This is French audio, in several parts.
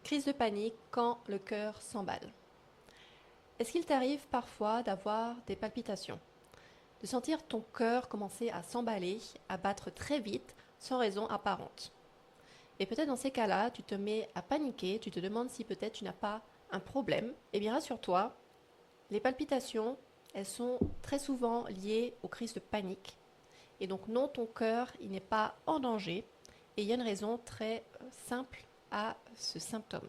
Crise de panique quand le cœur s'emballe. Est-ce qu'il t'arrive parfois d'avoir des palpitations, de sentir ton cœur commencer à s'emballer, à battre très vite, sans raison apparente? Et peut-être dans ces cas-là, tu te mets à paniquer, tu te demandes si peut-être tu n'as pas un problème. Eh bien rassure-toi, les palpitations, elles sont très souvent liées aux crises de panique. Et donc non, ton cœur, il n'est pas en danger. Et il y a une raison très simple à ce symptôme.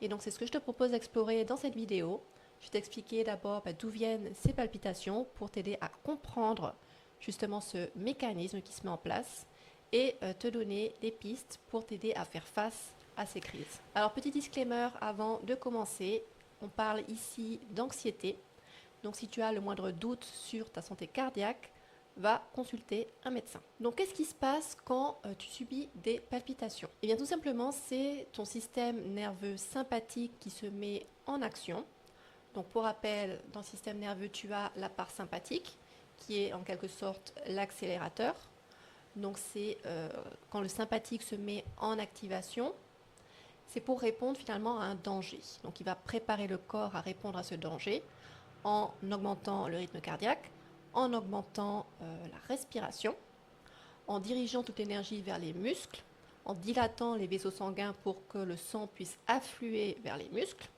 Et donc c'est ce que je te propose d'explorer dans cette vidéo. Je vais t'expliquer d'abord d'où viennent ces palpitations pour t'aider à comprendre justement ce mécanisme qui se met en place et te donner des pistes pour t'aider à faire face à ces crises. Alors petit disclaimer avant de commencer, on parle ici d'anxiété. Donc si tu as le moindre doute sur ta santé cardiaque, va consulter un médecin. Donc qu'est-ce qui se passe quand tu subis des palpitations? Eh bien tout simplement c'est ton système nerveux sympathique qui se met en action. Donc pour rappel, dans le système nerveux tu as la part sympathique qui est en quelque sorte l'accélérateur. Donc c'est quand le sympathique se met en activation, c'est pour répondre finalement à un danger. Donc il va préparer le corps à répondre à ce danger en augmentant le rythme cardiaque, en augmentant la respiration, en dirigeant toute l'énergie vers les muscles, en dilatant les vaisseaux sanguins pour que le sang puisse affluer vers les muscles,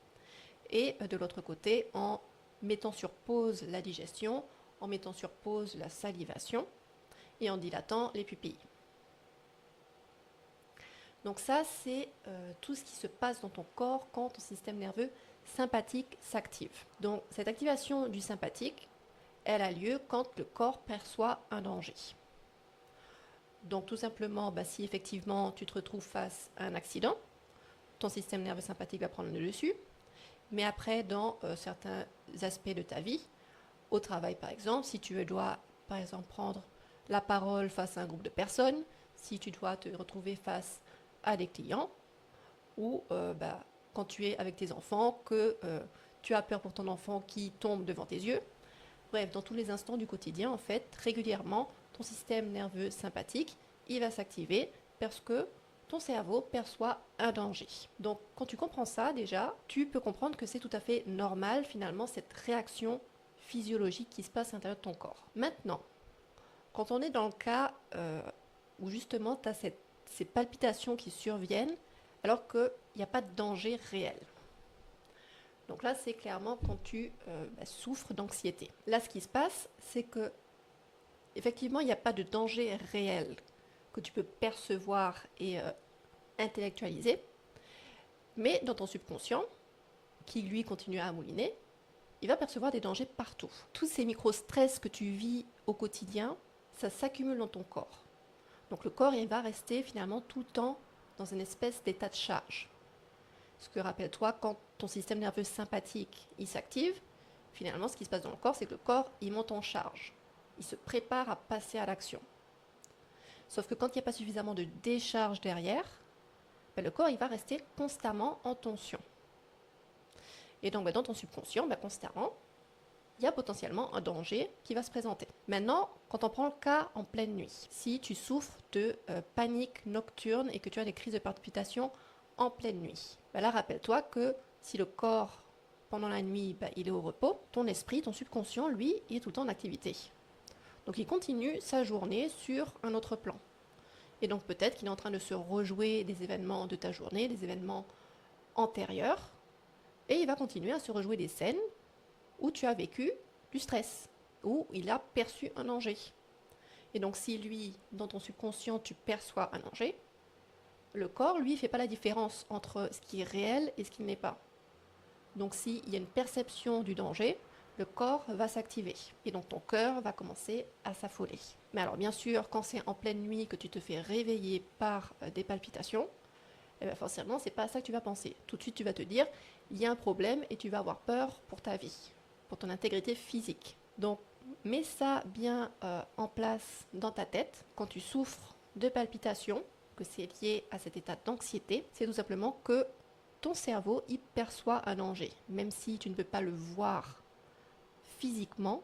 et de l'autre côté, en mettant sur pause la digestion, en mettant sur pause la salivation, et en dilatant les pupilles. Donc ça, c'est tout ce qui se passe dans ton corps quand ton système nerveux sympathique s'active. Donc cette activation du sympathique, elle a lieu quand le corps perçoit un danger. Donc tout simplement, si effectivement tu te retrouves face à un accident, ton système nerveux sympathique va prendre le dessus. Mais après, dans certains aspects de ta vie, au travail par exemple, si tu dois par exemple prendre la parole face à un groupe de personnes, si tu dois te retrouver face à des clients, ou quand tu es avec tes enfants, que tu as peur pour ton enfant qui tombe devant tes yeux. Bref, dans tous les instants du quotidien, en fait, régulièrement, ton système nerveux sympathique, il va s'activer parce que ton cerveau perçoit un danger. Donc, quand tu comprends ça, déjà, tu peux comprendre que c'est tout à fait normal, finalement, cette réaction physiologique qui se passe à l'intérieur de ton corps. Maintenant, quand on est dans le cas où justement tu as ces palpitations qui surviennent, alors qu'il n'y a pas de danger réel. Donc là, c'est clairement quand tu souffres d'anxiété. Là, ce qui se passe, c'est que effectivement, il n'y a pas de danger réel que tu peux percevoir et intellectualiser, mais dans ton subconscient, qui lui continue à mouliner, il va percevoir des dangers partout. Tous ces micro-stress que tu vis au quotidien, ça s'accumule dans ton corps. Donc le corps, il va rester finalement tout le temps dans une espèce d'état de charge. Parce que rappelle-toi, quand ton système nerveux sympathique il s'active, finalement ce qui se passe dans le corps, c'est que le corps il monte en charge. Il se prépare à passer à l'action. Sauf que quand il n'y a pas suffisamment de décharge derrière, le corps il va rester constamment en tension. Et donc dans ton subconscient, constamment, il y a potentiellement un danger qui va se présenter. Maintenant, quand on prend le cas en pleine nuit, si tu souffres de panique nocturne et que tu as des crises de palpitation en pleine nuit, là rappelle-toi que si le corps pendant la nuit il est au repos, ton esprit, ton subconscient, lui, il est tout le temps en activité. Donc il continue sa journée sur un autre plan. Et donc peut-être qu'il est en train de se rejouer des événements de ta journée, des événements antérieurs, et il va continuer à se rejouer des scènes où tu as vécu du stress, où il a perçu un danger. Et donc si lui, dans ton subconscient, tu perçois un danger, le corps, lui, ne fait pas la différence entre ce qui est réel et ce qui ne l'est pas. Donc s'il y a une perception du danger, le corps va s'activer. Et donc ton cœur va commencer à s'affoler. Mais alors bien sûr, quand c'est en pleine nuit que tu te fais réveiller par des palpitations, forcément, c'est pas à ça que tu vas penser. Tout de suite, tu vas te dire, il y a un problème et tu vas avoir peur pour ta vie, pour ton intégrité physique. Donc, mets ça bien en place dans ta tête. Quand tu souffres de palpitations, que c'est lié à cet état d'anxiété, c'est tout simplement que ton cerveau y perçoit un danger. Même si tu ne peux pas le voir physiquement,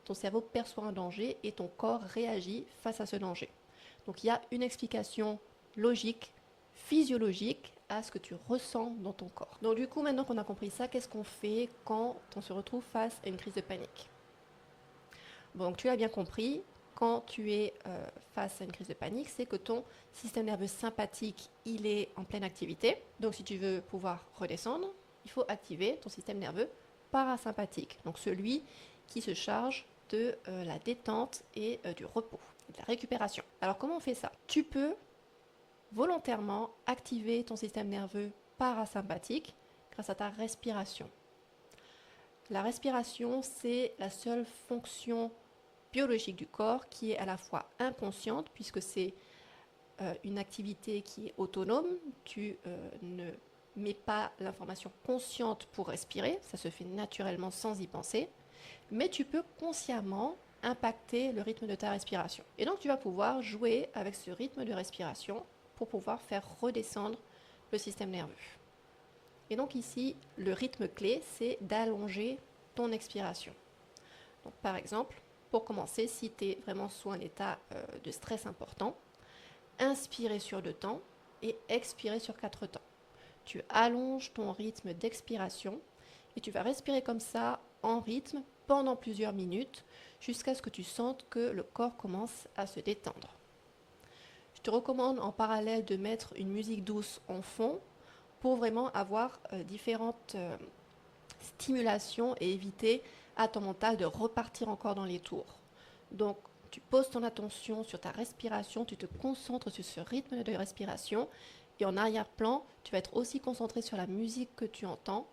ton cerveau perçoit un danger et ton corps réagit face à ce danger. Donc, il y a une explication logique, physiologique à ce que tu ressens dans ton corps. Donc du coup, maintenant qu'on a compris ça, qu'est-ce qu'on fait quand on se retrouve face à une crise de panique? Bon, donc tu l'as bien compris, quand tu es face à une crise de panique, c'est que ton système nerveux sympathique, il est en pleine activité. Donc si tu veux pouvoir redescendre, il faut activer ton système nerveux parasympathique, donc celui qui se charge de la détente et du repos, et de la récupération. Alors comment on fait ça? Tu peux volontairement activer ton système nerveux parasympathique grâce à ta respiration. La respiration, c'est la seule fonction biologique du corps qui est à la fois inconsciente, puisque c'est une activité qui est autonome. Tu ne mets pas l'information consciente pour respirer, ça se fait naturellement sans y penser, mais tu peux consciemment impacter le rythme de ta respiration. Et donc tu vas pouvoir jouer avec ce rythme de respiration pour pouvoir faire redescendre le système nerveux. Et donc ici, le rythme clé, c'est d'allonger ton expiration. Donc par exemple, pour commencer, si tu es vraiment sous un état de stress important, inspirer sur 2 temps et expirer sur 4 temps. Tu allonges ton rythme d'expiration et tu vas respirer comme ça en rythme pendant plusieurs minutes jusqu'à ce que tu sentes que le corps commence à se détendre. Je te recommande en parallèle de mettre une musique douce en fond pour vraiment avoir différentes stimulations et éviter à ton mental de repartir encore dans les tours. Donc, tu poses ton attention sur ta respiration, tu te concentres sur ce rythme de respiration et en arrière-plan, tu vas être aussi concentré sur la musique que tu entends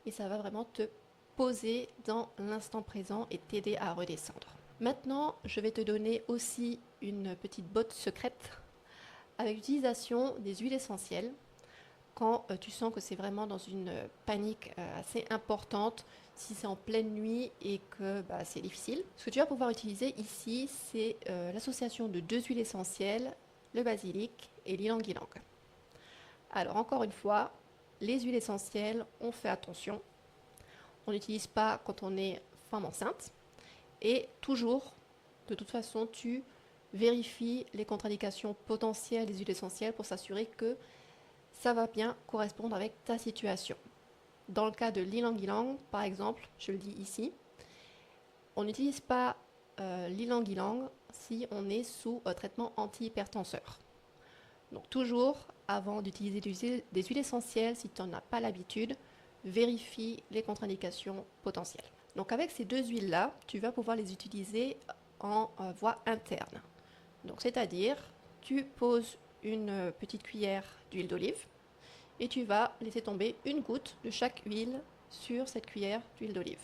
et ça va vraiment te poser dans l'instant présent et t'aider à redescendre. Maintenant, je vais te donner aussi une petite botte secrète avec l'utilisation des huiles essentielles. Quand tu sens que c'est vraiment dans une panique assez importante, si c'est en pleine nuit et que c'est difficile. Ce que tu vas pouvoir utiliser ici, c'est l'association de 2 huiles essentielles, le basilic et l'ylang-ylang. Alors encore une fois, les huiles essentielles, on fait attention. On n'utilise pas quand on est femme enceinte. Et toujours, de toute façon, tu vérifies les contre-indications potentielles des huiles essentielles pour s'assurer que ça va bien correspondre avec ta situation. Dans le cas de l'ylang-ylang, par exemple, je le dis ici, on n'utilise pas l'ylang-ylang si on est sous traitement antihypertenseur. Donc toujours, avant d'utiliser des huiles essentielles, si tu n'en as pas l'habitude, vérifie les contre-indications potentielles. Donc avec ces 2 huiles-là, tu vas pouvoir les utiliser en voie interne. Donc c'est-à-dire, tu poses une petite cuillère d'huile d'olive et tu vas laisser tomber une goutte de chaque huile sur cette cuillère d'huile d'olive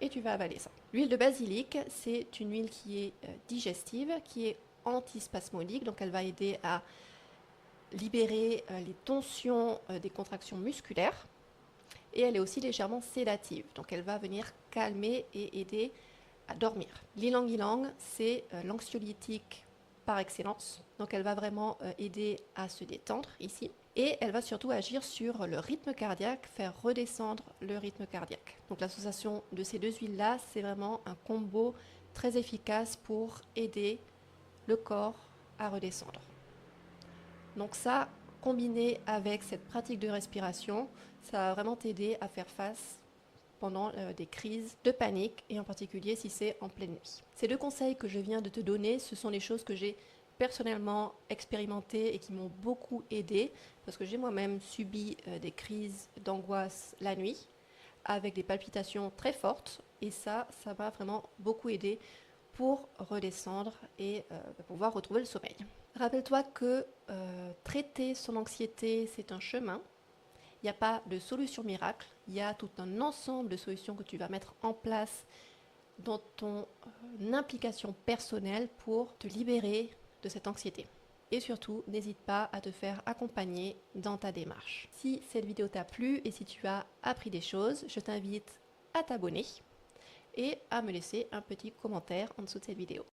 et tu vas avaler ça. L'huile de basilic, c'est une huile qui est digestive, qui est antispasmodique, donc elle va aider à libérer les tensions des contractions musculaires et elle est aussi légèrement sédative, donc elle va venir calmer et aider à dormir. L'ylang-ylang, c'est l'anxiolytique par excellence, donc elle va vraiment aider à se détendre ici. Et elle va surtout agir sur le rythme cardiaque, faire redescendre le rythme cardiaque. Donc l'association de ces 2 huiles-là, c'est vraiment un combo très efficace pour aider le corps à redescendre. Donc ça, combiné avec cette pratique de respiration, ça va vraiment t'aider à faire face pendant des crises de panique et en particulier si c'est en pleine nuit. Ces 2 conseils que je viens de te donner, ce sont des choses que j'ai personnellement expérimenté et qui m'ont beaucoup aidé parce que j'ai moi-même subi des crises d'angoisse la nuit avec des palpitations très fortes et ça m'a vraiment beaucoup aidé pour redescendre et pouvoir retrouver le sommeil. Rappelle-toi que traiter son anxiété, c'est un chemin. Il n'y a pas de solution miracle, il y a tout un ensemble de solutions que tu vas mettre en place dans ton implication personnelle pour te libérer de cette anxiété. Et surtout, n'hésite pas à te faire accompagner dans ta démarche. Si cette vidéo t'a plu et si tu as appris des choses, je t'invite à t'abonner et à me laisser un petit commentaire en dessous de cette vidéo.